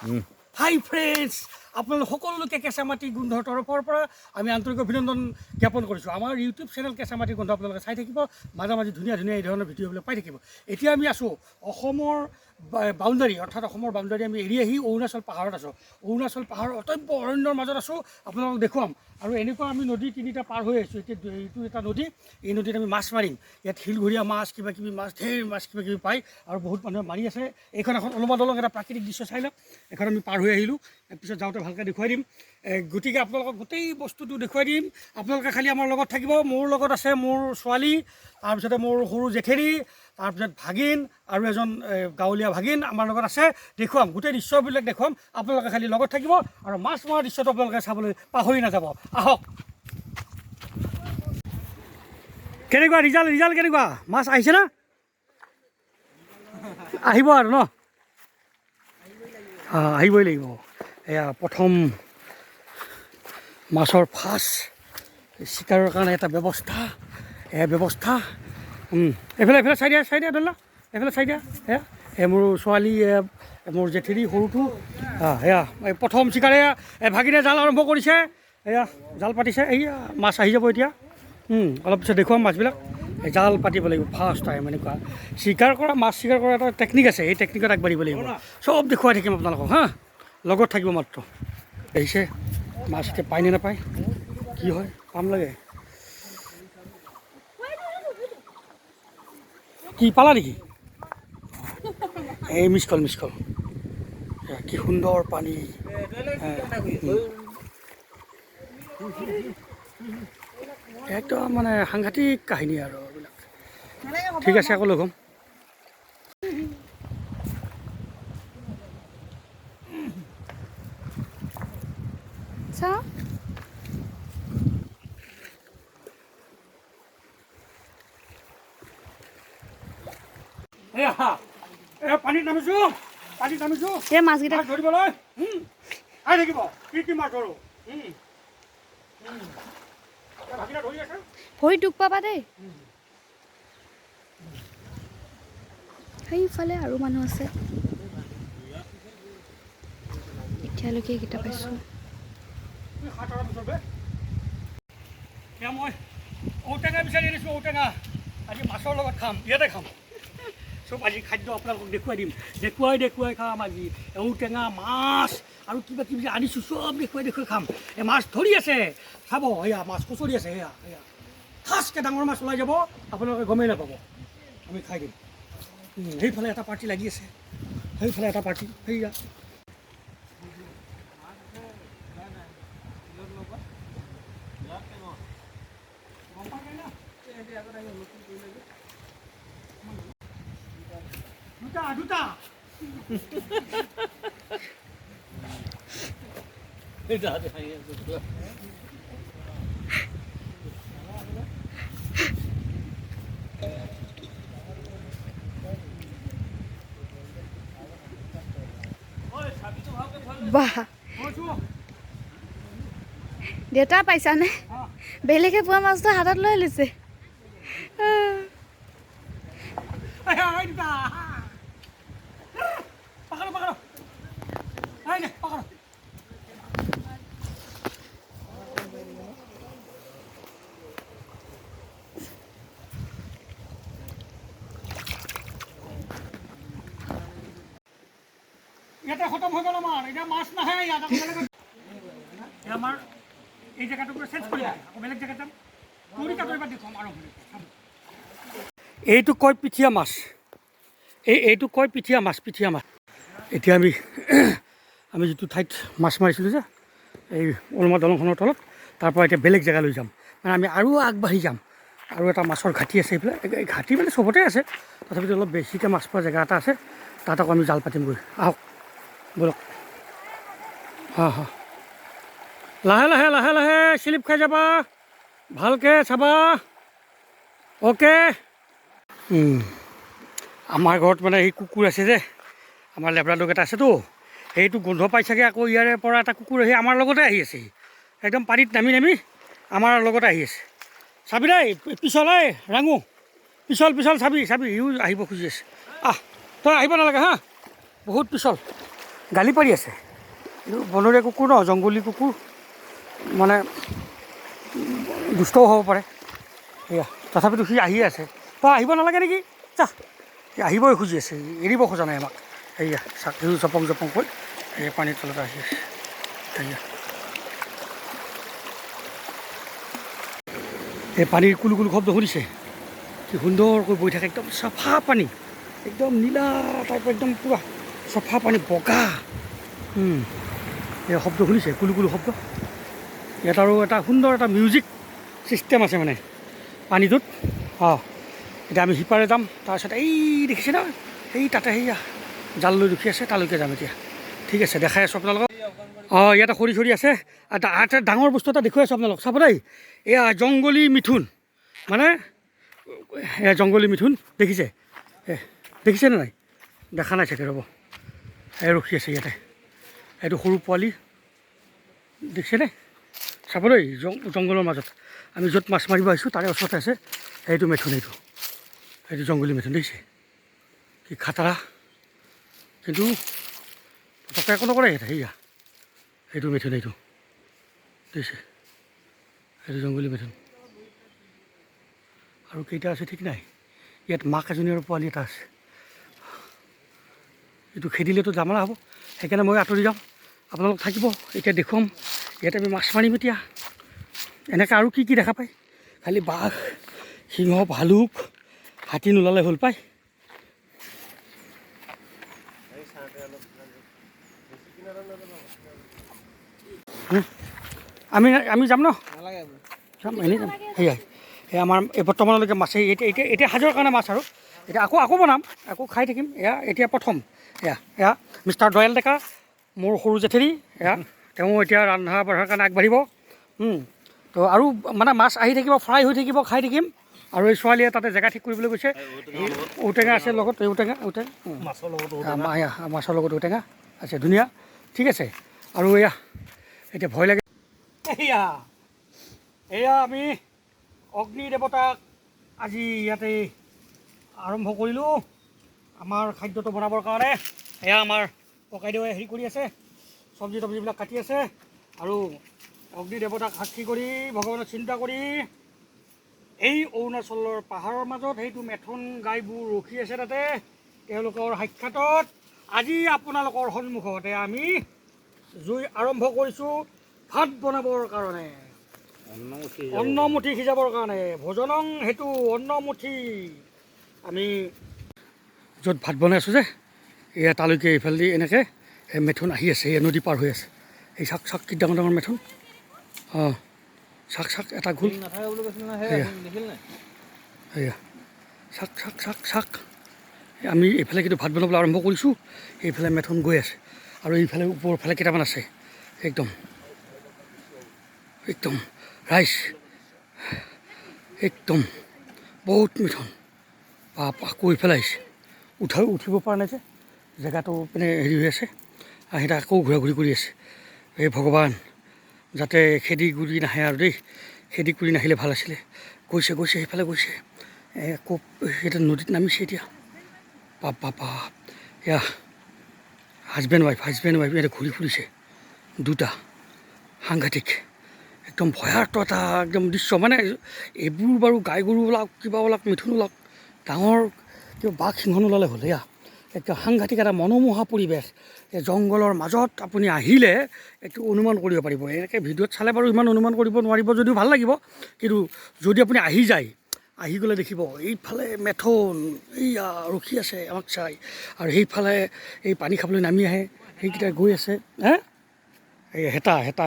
হাই friends, আপোনালোক সকলোকে কেঁচা মাটি গোন্ধৰ তৰফৰ পৰা আমি আন্তৰিক অভিনন্দন জ্ঞাপন কৰিছোঁ। আমাৰ ইউটিউব চেনেল কেঁচা মাটি গোন্ধ আপোনালোকে চাই থাকিব, মাজে মাজে ধুনীয়া ধুনীয়া এই ধৰণৰ ভিডিঅ'বিলাক পাই থাকিব। এতিয়া আমি আছোঁ অসমৰ বাউণ্ডাৰী, অৰ্থাৎ অসমৰ বাউণ্ডাৰী আমি এৰি আহি অৰুণাচল পাহাৰত আছোঁ। অৰুণাচল পাহাৰৰ অত্যন্ত অৰণ্যৰ মাজত আছোঁ, আপোনালোকক দেখুৱাম। আৰু এনেকুৱা আমি নদী তিনিটা পাৰ হৈ আহিছোঁ। এতিয়া এইটো এটা নদী, এই নদীত আমি মাছ মাৰিম। ইয়াত শিলঘৰীয়া মাছ, কিবা কিবি মাছ, ঢেৰ মাছ কিবা কিবি পায় আৰু বহুত মানুহে মাৰি আছে। এইখন এখন অলপমান দলং, এটা প্ৰাকৃতিক দৃশ্য চাই লওক। এখন আমি পাৰ হৈ আহিলোঁ, পিছত যাওঁতে ভালকৈ দেখুৱাই দিম। গতিকে আপোনালোকক গোটেই বস্তুটো দেখুৱাই দিম। আপোনালোকে খালি আমাৰ লগত থাকিব। মোৰ লগত আছে মোৰ ছোৱালী, তাৰপিছতে মোৰ সৰু জেঠেৰী, তাৰপিছত ভাগিন আৰু এজন গাঁৱলীয়া ভাগিন আমাৰ লগত আছে। দেখুৱাম, গোটেই দৃশ্যবিলাক দেখুৱাম। আপোনালোকে খালি লগত থাকিব আৰু মাছ মৰা দৃশ্যটো আপোনালোকে চাবলৈ পাহৰি নাযাব। আহক। কেনেকুৱা ৰিজাল্ট কেনেকুৱা? মাছ আহিছে না? আহিব আৰু ন? আহিবই লাগিব। এয়া প্ৰথম মাছৰ ফাৰ্ষ্ট চিকাৰৰ কাৰণে এটা ব্যৱস্থা। এয়া ব্যৱস্থা। এইফালে চাই দিয়া ধৰি লওক, এইফালে চাই দিয়া। এয়া মোৰ ছোৱালী, মোৰ জেঠেৰী সৰুটো। এয়া এই প্ৰথম চিকাৰে ভাগিনে জাল আৰম্ভ কৰিছে। এয়া জাল পাতিছে। এয়া মাছ আহি যাব এতিয়া। অলপ পিছত দেখুৱাম মাছবিলাক। জাল পাতিব লাগিব ফাৰ্ষ্ট টাইম। এনেকুৱা মাছ চিকাৰ কৰা এটা টেকনিক আছে, এই টেকনিকত আগবাঢ়িব লাগিব। চব দেখুৱাই থাকিম আপোনালোকক। লগত থাকিব মাত্ৰ। আহিছে মাছ, এতিয়া পায় নে নাপায়, কি হয়, পাম লাগে। কি পালা নেকি? এই মিছ কল কি সুন্দৰ পানী। একদম মানে সাংঘাতিক কাহিনী আৰু এইবিলাক। ঠিক আছে, আকৌ লগ হ'ম। পানীত নামিছোঁ। এই মাছকেইটা ধৰিবলৈ আহি থাকিব। কি মাছ ধৰোঁ। ভৰি দুখ পাবা দেই। সেইফালে আৰু মানুহ আছে। এতিয়ালৈকে এইকেইটা পাইছোঁ। মই ঔটেঙা বিচাৰি আনিছোঁ। ঔটেঙা আজি মাছৰ লগত খাম, ইয়াতে খাম। চব আজি খাদ্য আপোনালোকক দেখুৱাই খাম আজি। ঔটেঙা, মাছ আৰু কিবা কিবি আনিছোঁ, চব দেখুৱাই খাম। এই মাছ ধৰি আছে, চাব। এয়া মাছ কচৰি আছে। এয়া খাচকৈ ডাঙৰ মাছ ওলাই যাব, আপোনালোকে গমেই নাপাব। আমি খাই দিম। সেইফালে এটা পাৰ্টি লাগি আছে, সেইফালে এটা পাৰ্টি। সেয়া দুটা বাহ, দেউতা পাইছানে? বেলেগে পোৱা মাছটো হাতত লৈ লৈছে। ইয়াতে খতম হৈ গ'ল আমাৰ। এতিয়া মাছ নাহে ইয়াত। আমাৰ এই জেগাটো চেঞ্জ কৰি আকৌ বেলেগ জেগাত যাম। এইটো কয় পিঠিয়া মাছ। এইটো কয় পিঠিয়া মাছ। এতিয়া আমি যিটো ঠাইত মাছ মাৰিছিলোঁ যে, এই ওলমা দলংখনৰ তলত, তাৰ পৰা এতিয়া বেলেগ জেগালৈ যাম। মানে আমি আৰু আগবাঢ়ি যাম। আৰু এটা মাছৰ ঘাটি আছে এইফালে। এই ঘাটি মানে চবতে আছে, তথাপিতো অলপ বেছিকৈ মাছ পোৱা জেগা এটা আছে। তাত আকৌ আমি জাল পাতিমগৈ। আহক বলক। লাহে শ্লিপ খাই যাবা, ভালকৈ চাবা। অ'কে। আমাৰ ঘৰত মানে এই কুকুৰ আছে যে, আমাৰ লেব্ৰা ডগ এটা আছেতো, সেইটো গোন্ধ পাই চাগে আকৌ ইয়াৰে পৰা এটা কুকুৰ আহি আমাৰ লগতে আহি আছে। একদম পানীত নামি আমাৰ লগতে আহি আছে। চাবি দেই, পিছল ৰাঙো, পিছল চাবি ইও আহিব খুজি আছে। তই আহিব নালাগে বহুত পিছল। গালি পাৰি আছে। এইটো বনৰীয়া কুকুৰ ন, জংগলী কুকুৰ, মানে দুষ্টও হ'ব পাৰে। এয়া তথাপিতো সি আহিয়ে আছে। তই আহিব নালাগে নেকি? যা, সি আহিবই খুজি আছে, এৰিব খোজা নাই আমাক। এয়া চাক, সিও জপং জপং কৈ এই পানীৰ তলত আহি আছে। এয়া এই পানীৰ কুলু কুলু শব্দ শুনিছে? কি সুন্দৰকৈ বৈ থাকে, একদম চাফা পানী, একদম নীলা টাইপৰ, একদম পূৰা চাফা পানী, বগা। এই শব্দ শুনিছে, কুলু কুলু শব্দ। ইয়াত আৰু এটা সুন্দৰ এটা মিউজিক ছিষ্টেম আছে মানে পানীটোত। এতিয়া আমি সিপাৰে যাম, তাৰপিছত এই দেখিছে ন, এই তাতে সেইয়া জাল লৈ ৰখি আছে, তালৈকে যাম এতিয়া। ঠিক আছে, দেখাই আছোঁ আপোনালোকক। ইয়াতে খৰি চৰি আছে। এটা ডাঙৰ বস্তু এটা দেখুৱাই আছোঁ আপোনালোকক, চাব দেই। এয়া জংগলী মিথুন, মানে এয়া জংগলী মিথুন দেখিছে? দেখিছেনে নাই? দেখা নাই চাগে, ৰ'ব। ৰখি আছে ইয়াতে, এইটো সৰু পোৱালি দেখিছেনে? চাব দেই, জংঘলৰ মাজত আমি য'ত মাছ মাৰিব আহিছোঁ তাৰে ওচৰতে আছে এইটো মিথুন। এইটো জংগলী মিথুন, দেখিছে কি খাটাৰা? কিন্তু পটককৈ একো নকৰে ইয়াতে। সেয়া সেইটো মিথুন, এইটো দেখিছে? এইটো জংগলী মিথুন। আৰু কেইটা আছে ঠিক নাই। ইয়াত মাক এজনী আৰু পোৱালি এটা আছে। এইটো খেদিলেতো জামালা হ'ব, সেইকাৰণে মই আঁতৰি যাম, আপোনালোক থাকিব। এতিয়া দেখুৱাম, ইয়াতে আমি মাছ মাৰিম এতিয়া। এনেকৈ আৰু কি কি দেখা পায়? খালি বাঘ, সিংহ, ভালুক, হাতী নোলালে হ'ল পায়। আমি যাম ন? যাম, এনেই যাম। সেয়াই এই আমাৰ এই বৰ্তমানলৈকে মাছেই এতিয়া সাজৰ কাৰণে মাছ। আৰু এতিয়া আকৌ বনাম, আকৌ খাই থাকিম। এতিয়া প্ৰথম এয়া মিষ্টাৰ দয়াল ডেকা, মোৰ সৰু জেঠেৰি। তেওঁ এতিয়া ৰন্ধা বঢ়াৰ কাৰণে আগবাঢ়িব। তো আৰু মানে মাছ আহি থাকিব, ফ্ৰাই হৈ থাকিব, খাই থাকিম। আৰু এই ছোৱালীয়ে তাতে জেগা ঠিক কৰিবলৈ গৈছে। ঔটেঙা আছে লগত, ঔটেঙা মাছৰ লগত ঔটেঙা আছে, ধুনীয়া। ঠিক আছে। আৰু এতিয়া ভয় লাগে। এয়া আমি অগ্নি দেৱতাক আজি ইয়াতে আৰম্ভ কৰিলোঁ আমাৰ খাদ্যটো বনাবৰ কাৰণে। এয়া আমাৰ ককাইদেৱে হেৰি কৰি আছে, চব্জি তব্জিবিলাক কাটি আছে। আৰু অগ্নি দেৱতাক সাক্ষী কৰি, ভগৱানক চিন্তা কৰি এই অৰুণাচলৰ পাহাৰৰ মাজত সেইটো মেথন গাইবোৰ ৰখি আছে। তাতে তেওঁলোকৰ সাক্ষাতত আজি আপোনালোকৰ সন্মুখতে আমি জুই আৰম্ভ কৰিছোঁ ভাত বনাবৰ কাৰণে, অন্নমুঠি সিজাবৰ কাৰণে। ভোজনং সেইটো অন্নমুঠি। আমি য'ত ভাত বনাই আছোঁ যে, এয়া তালৈকে এইফালেদি এনেকৈ এই মেথুন আহি আছে, এই নদী পাৰ হৈ আছে। এই চাক কি ডাঙৰ ডাঙৰ মেথুন। চাক এটা ঘোল। এয়া চাক। আমি এইফালে কিন্তু ভাত বনাবলৈ আৰম্ভ কৰিছোঁ। এইফালে মেথুন গৈ আছে, আৰু এইফালে ওপৰৰ ফালে কেইটামান আছে। একদম ৰাইজ, একদম বহুত মিথুন। আকৌ এইফালে আহিছে, উঠিব পৰা নাই যে, জেগাটো মানে হেৰি হৈ আছে। সিহঁতে আকৌ ঘূৰা ঘূৰি কৰি আছে। এই ভগৱান, যাতে খেদি গুৰি নাহে আৰু দেই, খেদি গুৰি নাহিলে ভাল আছিলে। গৈছে সেইফালে গৈছে। আকৌ সিহঁতে নদীত নামিছে এতিয়া। বাপ এয়া হাজবেণ্ড ৱাইফ ইয়াতে ঘূৰি ফুৰিছে দুটা। সাংঘাতিক, একদম ভয়াৰ্ত এটা একদম দৃশ্য। মানে এইবোৰ বাৰু গাই গৰু ওলাওক, কিবা ওলাওক, মিথুন ওলাওক, ডাঙৰ কিবা বাঘ সিংহ নোলালে হ'ল। একদম সাংঘাতিক এটা মনোমোহা পৰিৱেশ। এই জংঘলৰ মাজত আপুনি আহিলে এইটো অনুমান কৰিব পাৰিব। এনেকৈ ভিডিঅ'ত চালে বাৰু ইমান অনুমান কৰিব নোৱাৰিব, যদিও ভাল লাগিব। কিন্তু যদি আপুনি আহি গ'লে দেখিব এইফালে মেথন এইয়া ৰখি আছে আমাক চাই, আৰু সেইফালে এই পানী খাবলৈ নামি আহে, সেইকেইটা গৈ আছে। এই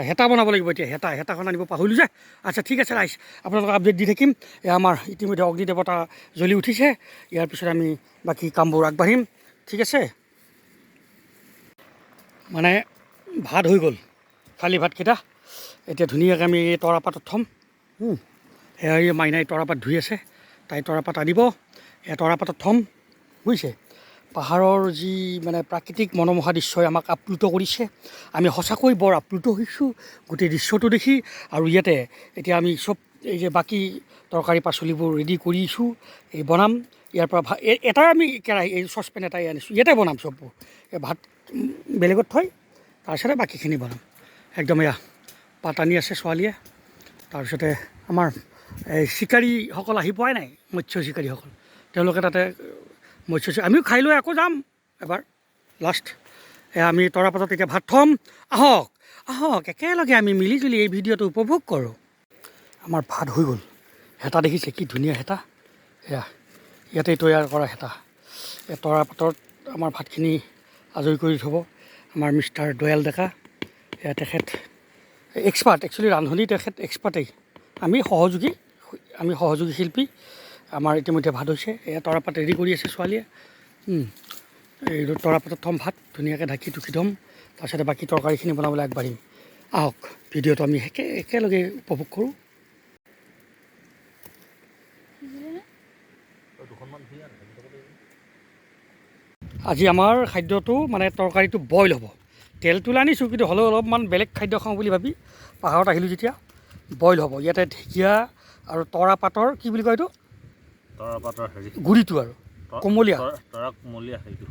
হেতা বনাব লাগিব এতিয়া। হেতাখন আনিব পাহৰিলোঁ যে। আচ্ছা, ঠিক আছে ৰাইজ, আপোনালোকক আপডেট দি থাকিম। আমাৰ ইতিমধ্যে অগ্নি দেৱতা জ্বলি উঠিছে। ইয়াৰ পিছত আমি বাকী কামবোৰ আগবাঢ়িম। ঠিক আছে। মানে ভাত হৈ গ'ল, খালী ভাতকেইটা এতিয়া ধুনীয়াকৈ আমি এই তৰাপাতত থ'ম। এই মাইনাই তৰাপাত ধুই আছে, তাই তৰাপাত আনিব, এই তৰাপাতত থ'ম। বুজিছে? পাহাৰৰ যি মানে প্ৰাকৃতিক মনোমোহা দৃশ্যই আমাক আপ্লুত কৰিছে। আমি সঁচাকৈ বৰ আপ্লুত হৈছোঁ গোটেই দৃশ্যটো দেখি। আৰু ইয়াতে এতিয়া আমি চব এই যে বাকী তৰকাৰী পাচলিবোৰ ৰেডি কৰিছোঁ, এই বনাম। ইয়াৰ পৰা এটাই আমি কেৰাহী, এই চচপেন এটাই আনিছোঁ, ইয়াতে বনাম চববোৰ। ভাত বেলেগত থৈ তাৰপিছতে বাকীখিনি বনাম একদম। এয়া পাত আনি আছে ছোৱালীয়ে, তাৰপিছতে আমাৰ এই চিকাৰীসকল আহি পোৱাই নাই, মৎস্য চিকাৰীসকল, তেওঁলোকে তাতে মৎস্য আমিও খাই লৈ আকৌ যাম এবাৰ লাষ্ট। এয়া আমি তৰাপাতত এতিয়া ভাত থ'ম, আহক আহক একেলগে আমি মিলিজুলি এই ভিডিঅ'টো উপভোগ কৰোঁ। আমাৰ ভাত হৈ গ'ল, হেতা দেখিছে কি ধুনীয়া হেতা, এয়া ইয়াতেই তৈয়াৰ কৰা হেতা। এই তৰাপাতত আমাৰ ভাতখিনি আজৰি কৰি থ'ব আমাৰ মিষ্টাৰ দয়াল ডেকা। এয়া তেখেত এক্সপাৰ্ট, একচুৱেলি ৰান্ধনি তেখেত এক্সপাৰ্টেই, আমি সহযোগী শিল্পী। আমাৰ ইতিমধ্যে ভাত হৈছে, এয়া তৰাপাত ৰেডি কৰি আছে ছোৱালীয়ে। এই তৰাপাতত থ'ম ভাত, ধুনীয়াকৈ ঢাকি টুকি থ'ম, তাৰপিছতে বাকী তৰকাৰীখিনি বনাবলৈ আগবাঢ়িম। আহক ভিডিঅ'টো আমি একেলগে উপভোগ কৰোঁ। আজি আমাৰ খাদ্যটো মানে তৰকাৰীটো বইল হ'ব, তেল তুলা আনিছোঁ, কিন্তু হ'লেও অলপমান বেলেগ খাদ্য খাওঁ বুলি ভাবি পাহাৰত আহিলোঁ যেতিয়া বইল হ'ব। ইয়াতে ঢেকীয়া আৰু তৰাপাতৰ কি বুলি কয় এইটো, তৰাপাতৰ হেৰি গুড়িটো আৰু কোমলীয়া,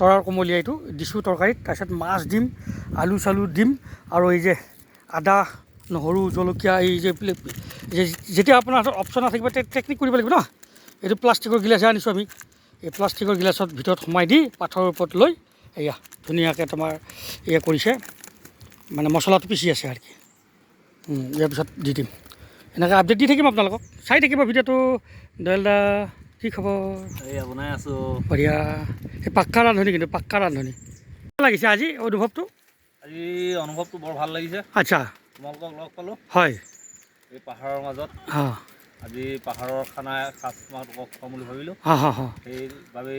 তৰাৰ কোমলীয়া এইটো দিছোঁ তৰকাৰীত। তাৰপিছত মাছ দিম, আলু চালু দিম, আৰু এই যে আদা নহৰু জলকীয়া এই যে যেতিয়া আপোনাৰ হাতত অপশ্যন নাথাকিব টেকনিক কৰিব লাগিব ন। এইটো প্লাষ্টিকৰ গিলাচহে আনিছোঁ আমি, এই প্লাষ্টিকৰ গিলাচত ভিতৰত সোমাই দি পাথৰৰ ওপৰত লৈ এয়া ধুনীয়াকৈ তোমাৰ এয়া কৰিছে, মানে মছলাটো পিচি আছে আৰু কি। ইয়াৰ পিছত দি দিম, এনেকৈ আপডেট দি থাকিম আপোনালোকক, চাই থাকিব ভিডিঅ'টো। দয়ালদা কি খবৰ? এয়া বনাই আছোঁ বঢ়িয়া, এই পাক্কা ৰান্ধনি, কিন্তু পাক্কা ৰান্ধনি লাগিছে আজি অনুভৱটো। আজি অনুভৱটো বৰ ভাল লাগিছে, আচ্ছা তোমালোকক লগ পালোঁ হয় এই পাহাৰৰ মাজত। আজি পাহাৰৰ খানা এসাঁজ তোমালোকক খুৱাম বুলি ভাবিলোঁ, সেইবাবে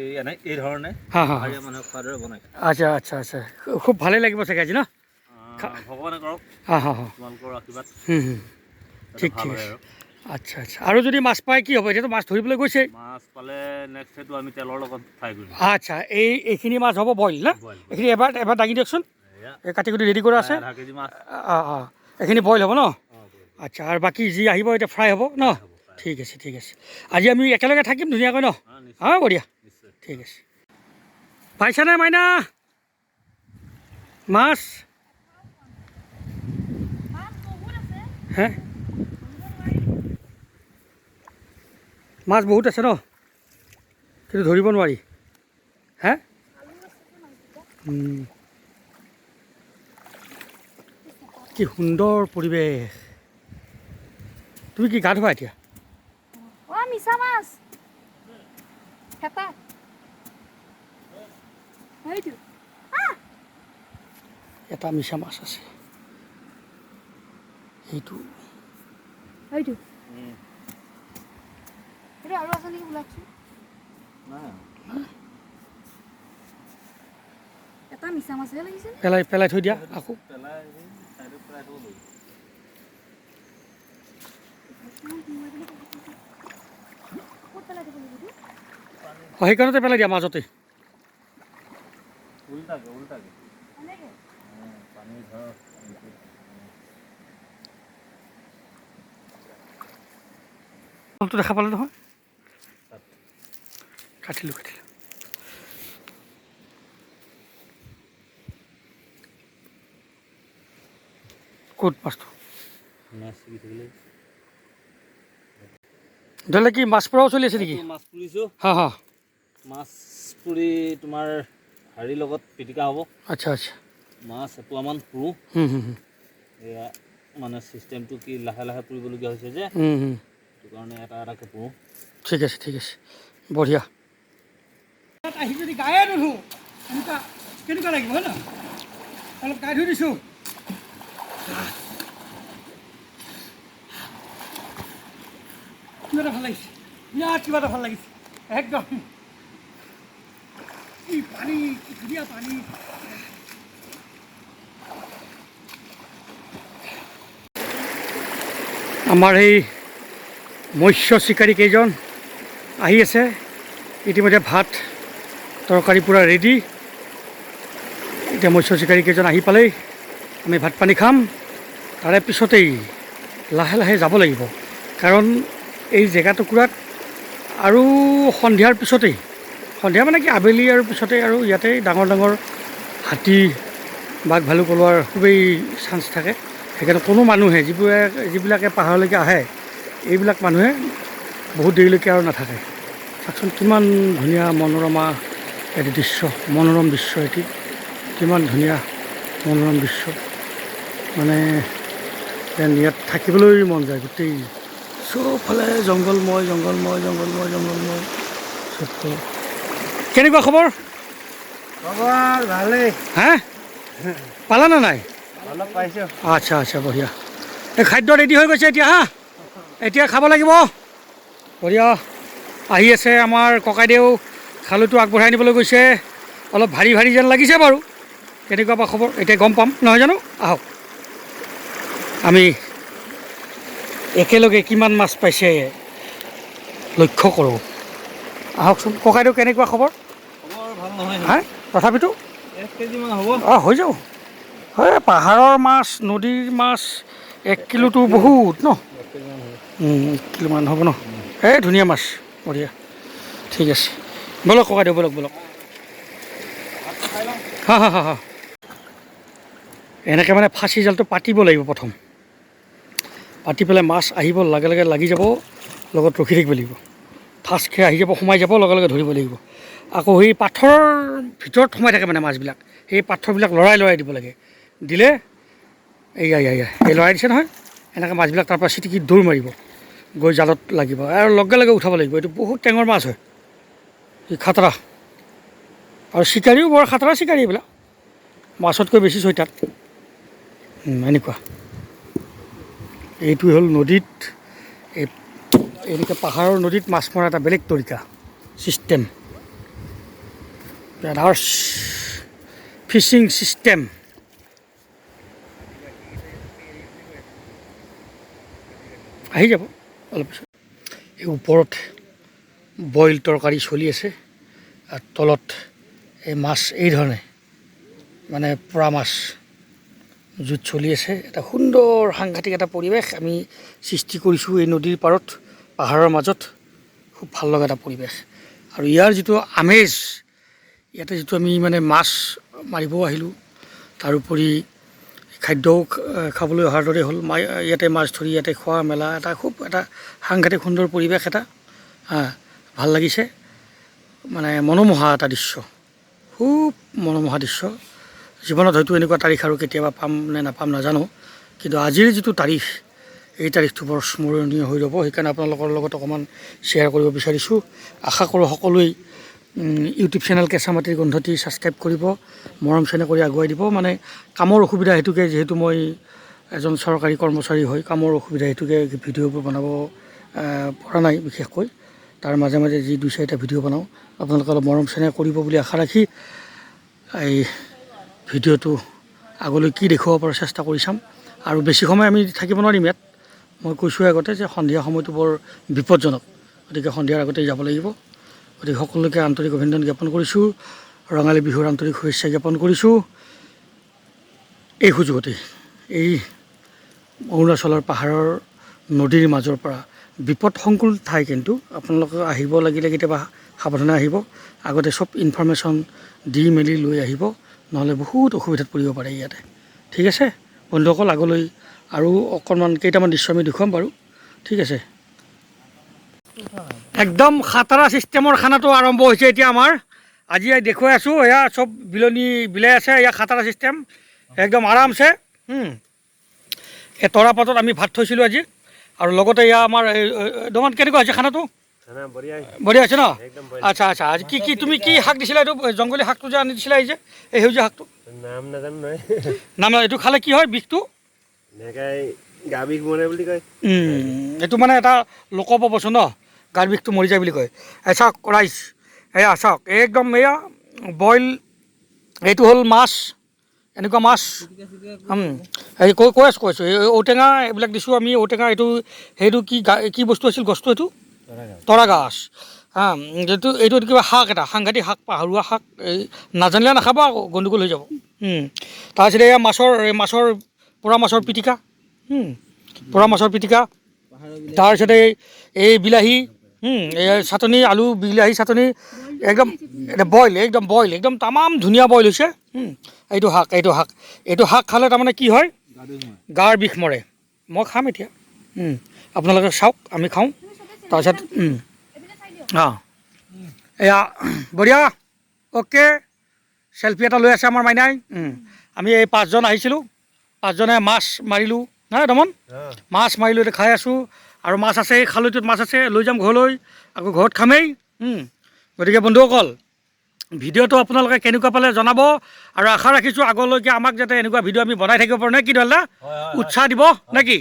এই ধৰণে পাহাৰীয়া মানুহক খোৱাৰ দৰে বনাই। আচ্ছা আচ্ছা আচ্ছা, খুব ভালেই লাগিব চাগে আজি ন। ভগৱানে কৰক তোমালোকৰ আশীৰ্বাদ ঠিক ঠিক আছে। আচ্ছা আচ্ছা, আৰু যদি মাছ পায় কি হ'ব? এতিয়াতো মাছ ধৰিবলৈ গৈছে, মাছ পালে নেক্সট সেইটো আমি তেলৰ লগত ফ্ৰাই কৰিম। আচ্ছা, এইখিনি মাছ হ'ব বইল না? এইখিনি এবাৰ দাঙি দিয়কচোন, এই কাটি কুটি ৰেডি কৰা আছে। এইখিনি বইল হ'ব ন? আচ্ছা, আৰু বাকী যি আহিব এতিয়া ফ্ৰাই হ'ব ন? ঠিক আছে ঠিক আছে, আজি আমি একেলগে থাকিম ধুনীয়াকৈ ন? বঢ়িয়া, ঠিক আছে। পাইছানে মাইনা মাছ? হে মাছ বহুত আছে ন, কিন্তু ধৰিব নোৱাৰি। হে কি সুন্দৰ পৰিৱেশ। তুমি কি গা ধুবা এতিয়া? মিছা মাছ এটা মিছা মাছ আছে, এইটো আৰু আছে নেকি বোলাকচোন? এটা মিছা মাছহে লাগিছে, পেলাই থৈ দিয়া আকৌ। সেইকাৰণতে পেলাই দিয়া মাজতে। দেখা পালে নহয়, কাটিলোঁ। ক'ত মাছটো? ধৰিলে কি মাছ পোৰাও চলি আছে নেকি? মাছ পুৰিছোঁ, মাছ পুৰি তোমাৰ হেৰিৰ লগত পিটিকা হ'ব। আচ্ছা আচ্ছা, মাছ এপোৱামান পুৰোঁ। এয়া মানে চিষ্টেমটো কি লাহে লাহে পুৰিবলগীয়া হৈছে যে, সেইটো কাৰণে এটা এটাকৈ পুৰোঁ। ঠিক আছে ঠিক আছে, বঢ়িয়া। আহি যদি গায়ে নুধো কেনেকুৱা লাগিব হয় ন? অলপ গাই ধুই দিছোঁ। কিবা এটা ভাল লাগিছে, বিৰাট কিবা এটা ভাল লাগিছে একদম। কি পানী, কি ধুনীয়া পানী। আমাৰ এই মৎস্য চিকাৰী কেইজন আহি আছে, ইতিমধ্যে ভাত তৰকাৰী পূৰা ৰেডি। এতিয়া মৎস্য চিকাৰী কেইজন আহি পালেই আমি ভাত পানী খাম, তাৰে পিছতেই লাহে লাহে যাব লাগিব, কাৰণ এই জেগাটুকুৰাত আৰু সন্ধিয়াৰ পিছতেই, সন্ধিয়া মানে কি আবেলি আৰু পিছতেই আৰু ইয়াতে ডাঙৰ ডাঙৰ হাতী বাঘ ভালুক ওলোৱাৰ খুবেই চান্স থাকে। সেইকাৰণে কোনো মানুহে যিবিলাকে পাহাৰলৈকে আহে এইবিলাক মানুহে বহুত দেৰিলৈকে আৰু নাথাকে। চাওকচোন কিমান ধুনীয়া মনোৰমা এটি দৃশ্য, মনোৰম দৃশ্য এটি, কিমান ধুনীয়া মনোৰম দৃশ্য। মানে ইয়াত থাকিবলৈ মন যায়। গোটেই চবফালে জংঘলময় জংঘলময় জংঘলময় জংঘলময় চবফালে। কেনেকুৱা খবৰ? খবৰ ভালেই। হা পালা নে নাই? অলপ পাইছোঁ। আচ্ছা আচ্ছা, বঢ়িয়া। এই খাদ্য ৰেডি হৈ গৈছে এতিয়া। এতিয়া খাব লাগিব। বঢ়িয়া। আহি আছে আমাৰ ককাইদেউ, খালুটো আগবঢ়াই নিবলৈ গৈছে। অলপ ভাৰী ভাৰী যেন লাগিছে বাৰু। কেনেকুৱা বা খবৰ এতিয়া গম পাম, নহয় জানো? আহক আমি একেলগে কিমান মাছ পাইছে লক্ষ্য কৰোঁ। আহকচোন ককাইদেউ, কেনেকুৱা খবৰ? খবৰ ভাল নহয়। হা তথাপিতো 1 কেজিমান হ'ব। হৈ যাব। হয়, পাহাৰৰ মাছ, নদীৰ মাছ 1 কিলোটো বহুত ন? 1 কেজিমান হ'ব। 1 কিলোমান হ'ব ন? এই ধুনীয়া মাছ, বঢ়িয়া। ঠিক আছে, ব'লক ককাইদেউ, ব'লক ব'লক। হা হা হা হা। এনেকৈ মানে ফাঁচি জালটো পাতিব লাগিব প্ৰথম। পাতি পেলাই মাছ আহিব লগে লগে লাগি যাব, লগত ৰখি থাকিব লাগিব। ঠাচকৈ আহি যাব, সোমাই যাব, লগে লগে ধৰিব লাগিব। আকৌ সেই পাথৰৰ ভিতৰত সোমাই থাকে মানে মাছবিলাক, সেই পাথৰবিলাক লৰাই লৰাই দিব লাগে। দিলে এয়া এই লৰাই দিছে নহয়, এনেকৈ মাছবিলাক তাৰপৰা চিটিকি দৌৰ মাৰিব, গৈ জালত লাগিব আৰু লগে লগে উঠাব লাগিব। এইটো বহুত টেঙৰ মাছ হয়, এই খাতৰা। আৰু চিকাৰীও বৰ খাতৰা চিকাৰী এইবিলাক, মাছতকৈ বেছি চৈতাত। এনেকুৱা এইটোৱে হ'ল নদীত, এনেকৈ পাহাৰৰ নদীত মাছ মৰা এটা বেলেগ তৰিকা, ছিষ্টেম, আদাৰ্ছ ফিচিং ছিষ্টেম। আহি যাব অলপ পিছত। এই ওপৰত বইল তৰকাৰী চলি আছে, আৰু তলত এই মাছ এই ধৰণে মানে পোৰা মাছ জুইত চলি আছে। এটা সুন্দৰ সাংঘাতিক এটা পৰিৱেশ আমি সৃষ্টি কৰিছোঁ এই নদীৰ পাৰত, পাহাৰৰ মাজত। খুব ভাল লগা এটা পৰিৱেশ। আৰু ইয়াৰ যিটো আমেজ, ইয়াতে যিটো আমি মানে মাছ মাৰিবও আহিলোঁ, তাৰোপৰি খাদ্যও খাবলৈ অহাৰ দৰে হ'ল। ইয়াতে মাছ ধৰি ইয়াতে খোৱা মেলা এটা খুব এটা সাংঘাতিক সুন্দৰ পৰিৱেশ এটা। ভাল লাগিছে, মানে মনোমোহা এটা দৃশ্য, খুব মনোমোহা দৃশ্য। জীৱনত হয়তো এনেকুৱা তাৰিখ আৰু কেতিয়াবা পাম নে নাপাম নাজানো, কিন্তু আজিৰ যিটো তাৰিখ, এই তাৰিখটো বৰ স্মৰণীয় হৈ ৰ'ব। সেইকাৰণে আপোনালোকৰ লগত অকণমান শ্বেয়াৰ কৰিব বিচাৰিছোঁ। আশা কৰোঁ সকলোৱেই ইউটিউব চেনেল কেঁচা মাটিৰ গোন্ধটি ছাবস্ক্ৰাইব কৰিব, মৰম চেনেহ কৰি আগুৱাই দিব। মানে কামৰ অসুবিধা হেতুকে, যিহেতু মই এজন চৰকাৰী কৰ্মচাৰী হৈ কামৰ অসুবিধা হেতুকে ভিডিঅ'বোৰ বনাব পৰা নাই বিশেষকৈ। তাৰ মাজে মাজে যি 2-4টা ভিডিঅ' বনাওঁ, আপোনালোকে অলপ মৰম চেনেহ কৰিব বুলি আশা ৰাখি এই ভিডিঅ'টো আগলৈ কি দেখুৱাব পাৰোঁ চেষ্টা কৰি চাম। আৰু বেছি সময় আমি থাকিব নোৱাৰিম ইয়াত। মই কৈছোঁৱে আগতে যে সন্ধিয়া সময়টো বৰ বিপদজনক, গতিকে সন্ধিয়াৰ আগতেই যাব লাগিব। গতিকে সকলোকে আন্তৰিক অভিনন্দন জ্ঞাপন কৰিছোঁ, ৰঙালী বিহুৰ আন্তৰিক শুভেচ্ছা জ্ঞাপন কৰিছোঁ। এই সুযোগতে এই অৰুণাচলৰ পাহাৰৰ নদীৰ মাজৰ পৰা বিপদসংকুল ঠাই, কিন্তু আপোনালোকে আহিব লাগিলে কেতিয়াবা সাৱধানে আহিব। আগতে চব ইনফৰমেশ্যন দি মেলি লৈ আহিব, নহ'লে বহুত অসুবিধাত পৰিব পাৰে ইয়াতে। ঠিক আছে বন্ধুসকল, আগলৈ আৰু অকণমান কেইটামান দৃশ্য আমি দেখুৱাম বাৰু। ঠিক আছে, একদম খাতৰা ছিষ্টেমৰ খানাটো আৰম্ভ হৈছে এতিয়া আমাৰ। আজি দেখুৱাই আছোঁ, এয়া চব বিলাই আছে, এয়া খাতৰা ছিষ্টেম একদম আৰামছে। এই তৰাপাতত আমি ভাত থৈছিলোঁ আজি, আৰু লগতে এয়া আমাৰ দোকান। কেনেকুৱা হৈছে খানাটো? বঢ়িয়া হৈছে ন? আচ্ছা আচ্ছা, আজি কি তুমি কি শাক দিছিলা? এইটো জংগলী শাকটো যে আনি দিছিলা, এই যে এই সেউজীয়া শাকটো নাম নাজানো নহয়। নাম এইটো খালে কি হয় বিষটো? গা বিষ মৰে বুলি কয়। এইটো মানে এটা লোকপ্ৰবচন ন, গাৰ বিষটো মৰি যায় বুলি কয়। এই চাওক ৰাইচ, এয়া চাওক একদম এয়া বইল, এইটো হ'ল মাছ, এনেকুৱা মাছ। এই কৈ আছোঁ এই ঔটেঙা এইবিলাক দিছোঁ আমি। ঔটেঙা এইটো সেইটো কি বস্তু আছিল গছটো? এইটো তৰা গাছ। এইটো কিবা শাক, এটা সাংঘাতিক শাক, পাহাৰুৱা শাক। এই নাজানিলে নাখাব আকৌ, গণ্ডগোল হৈ যাব। তাৰপিছতে এয়া মাছৰ পোৰা মাছৰ পিটিকা, পোৰা মাছৰ পিটিকা। তাৰপিছতে এই বিলাহী, এই চাটনি, আলু বিলাহী চাটনি, একদম বইল, একদম তামাম ধুনীয়া বইল হৈছে। এইটো শাক খালে তাৰমানে কি হয় গাৰ বিষ মৰে মই খাম এতিয়া আপোনালোকে চাওক আমি খাওঁ তাৰপিছত অঁ এয়া বঢ়িয়া অ'কে চেল্ফি এটা লৈ আছে আমাৰ মাইনাই আমি এই 5জন আহিছিলোঁ 5জনে মাছ মাৰিলোঁ নাই দমন মাছ মাৰিলোঁ এতিয়া খাই আছোঁ আৰু মাছ আছে এই খালৈটোত মাছ আছে লৈ যাম ঘৰলৈ আকৌ ঘৰত খামেই গতিকে বন্ধুসকল ভিডিঅ'টো আপোনালোকে কেনেকুৱা পালে জনাব আৰু আশা ৰাখিছোঁ আগলৈকে আমাক যাতে এনেকুৱা ভিডিঅ' আমি বনাই থাকিব পাৰোঁ নে কি দাদা উৎসাহ দিব নে কি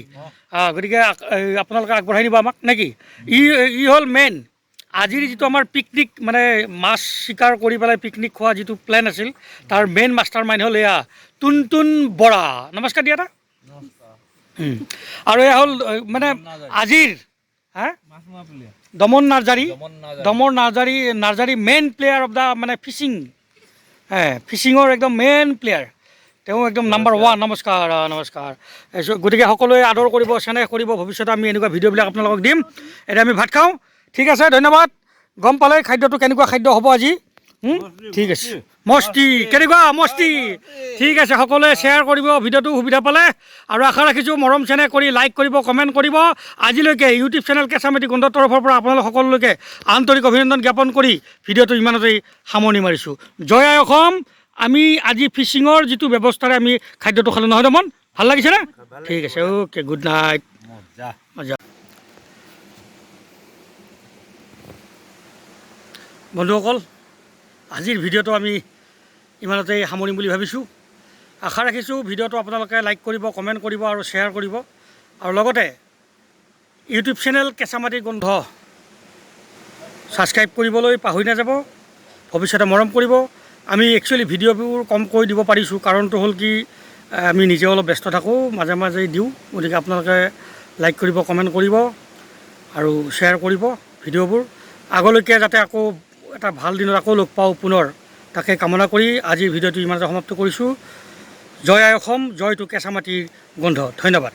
গতিকে আপোনালোকে আগবঢ়াই দিব আমাক নে কি ই হ'ল মেইন আজিৰ যিটো আমাৰ পিকনিক মানে মাছ চিকাৰ কৰি পেলাই পিকনিক খোৱা যিটো প্লেন আছিল তাৰ মেইন মাষ্টাৰ মাইণ্ড হ'ল এয়া টুনটুন বৰা নমস্কাৰ দিয়া এটা আৰু এয়া হ'ল মানে আজিৰ হা Daman Narzary main player of the মানে ফিচিঙৰ একদম মেইন প্লেয়াৰ তেওঁ একদম নাম্বাৰ 1 নমস্কাৰ গতিকে সকলোৱে আদৰ কৰিব চেনেহ কৰিব ভৱিষ্যতে আমি এনেকুৱা ভিডিঅ'বিলাক আপোনালোকক দিম এতিয়া আমি ভাত খাওঁ ঠিক আছে ধন্যবাদ গম পালে খাদ্যটো কেনেকুৱা খাদ্য হ'ব আজি ঠিক আছে মস্তি কেনেকুৱা মস্তি ঠিক আছে সকলোৱে শ্বেয়াৰ কৰিব ভিডিঅ'টো সুবিধা পালে আৰু আশা ৰাখিছোঁ মৰম চেনেহ কৰি লাইক কৰিব কমেণ্ট কৰিব আজিলৈকে ইউটিউব চেনেল কেঁচামাটি গোন্ধৰ তৰফৰ পৰা আপোনালোক সকলোলৈকে আন্তৰিক অভিনন্দন জ্ঞাপন কৰি ভিডিঅ'টো ইমানতেই সামৰণি মাৰিছোঁ জয় আই অসম আমি আজি ফিচিঙৰ যিটো ব্যৱস্থাৰে আমি খাদ্যটো খালোঁ নহয় দমন ভাল লাগিছেনে ঠিক আছে অ'কে গুড নাইট মজা বন্ধুসকল আজিৰ ভিডিঅ'টো আমি ইমানতেই সামৰিম বুলি ভাবিছোঁ আশা ৰাখিছোঁ ভিডিঅ'টো আপোনালোকে লাইক কৰিব কমেণ্ট কৰিব আৰু শ্বেয়াৰ কৰিব আৰু লগতে ইউটিউব চেনেল কেঁচামাটি গোন্ধ ছাবস্ক্ৰাইব কৰিবলৈ পাহৰি নাযাব ভৱিষ্যতে মৰম কৰিব আমি একচুৱেলি ভিডিঅ'বোৰ কমকৈ দিব পাৰিছোঁ কাৰণটো হ'ল কি আমি নিজে অলপ ব্যস্ত থাকোঁ মাজে মাজে দিওঁ গতিকে আপোনালোকে লাইক কৰিব কমেণ্ট কৰিব আৰু শ্বেয়াৰ কৰিব ভিডিঅ'বোৰ আগলৈকে যাতে আকৌ এটা ভাল দিনত আকৌ লগ পাওঁ পুনৰ তাকে কামনা কৰি আজিৰ ভিডিঅ'টো ইমানতে সমাপ্ত কৰিছোঁ জয় আই অসম জয়টো কেঁচামাটিৰ গোন্ধ ধন্যবাদ